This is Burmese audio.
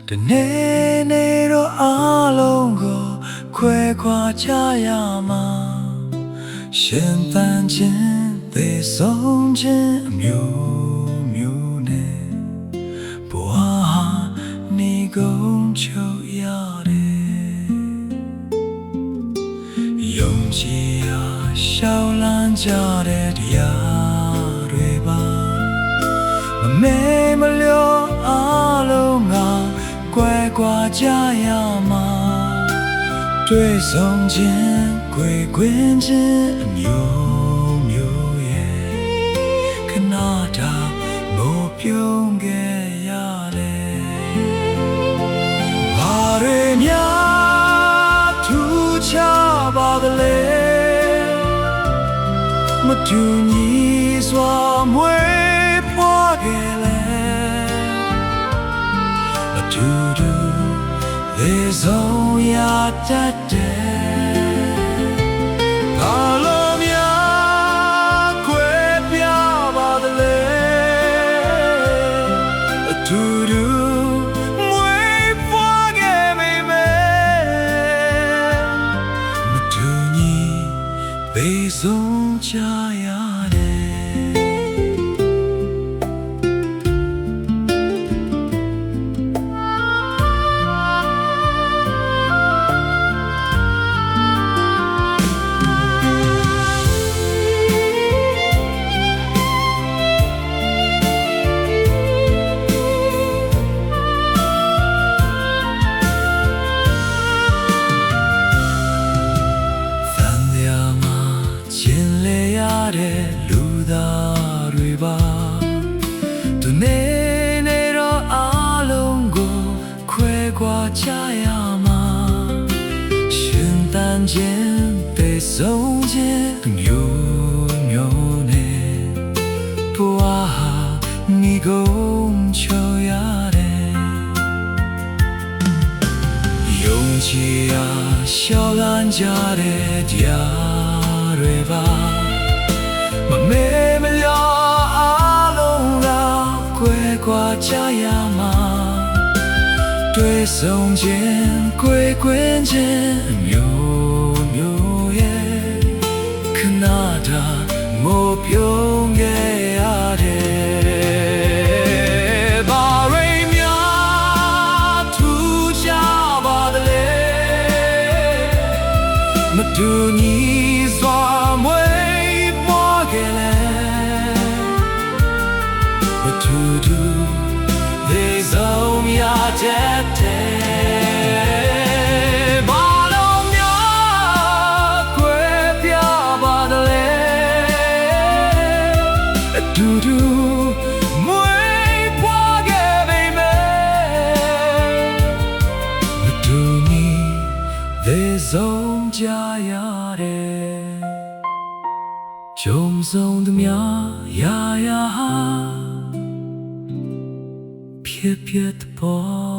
တနေ့နေ့တော့အားလုံးကိုခွဲခွာကြရမှာရှင်သန်ခြင်းသေဆုံးခြင်းအမျိုးမျိုးနဲ့ဘဝဟာနေကုန်ချုပ်ရတယ်ယုံကြည်ရာရှောင်လန်းကြတဲ့တရားတွေပါမမေ့မလျော့အားလုံးငါကွယ်ကွာကြရမှာတွေ့ဆုံခြင်းခွေခွင်းခြင်းအမျိုးမျိုးရဲ့ခဏတာမို့ပြုံးခဲ့ရတယ်ဘာတွေများထူးခြားပါသလဲမတူညီစွာမွေးဖွားခဲ့လဲအတူတူသေဆုံးရတတ်တယ်ဘာလို့များခွဲပြပါသလဲအတူတူမွေးဖွားခဲ့မိမယ်မတူညီသေဆုံးကြရတယ်လူသားတွေပါသူနေနေတော့အားလုံးကိုခွဲခွာကြရမှာရှင်သန်ခြင်းသေဆုံးခြင်းမျိုးမျိုးနဲ့ဘဝဟာနေကုန်ချုပ်ရတယ်ယုံကြည်ရာရှောင်လန်းကြတဲ့တရားတွေပါမမေ့မလျော့အားလုံးကကွယ်ကွာကြရမှာတွေ့ဆုံခြင်းခွေခွင်းခြင်းမျိုးမျိုးရဲ့ခဏတာမို့ပြုံးခဲ့ရတယ်ဘာရိမ်များထူးခြားပါသလဲမတူညီစွာမွေတူတူသေဆုံးရတတ်တယ်ဘာလို့များခွဲပြပါသလဲအတူတူမွေးဖွားခဲ့ပေမဲ့မတူညီသေဆုံးကြရတယ်ကြုံဆုံးသမျှရာရာဖြစ်ဖြစ်ပေါ်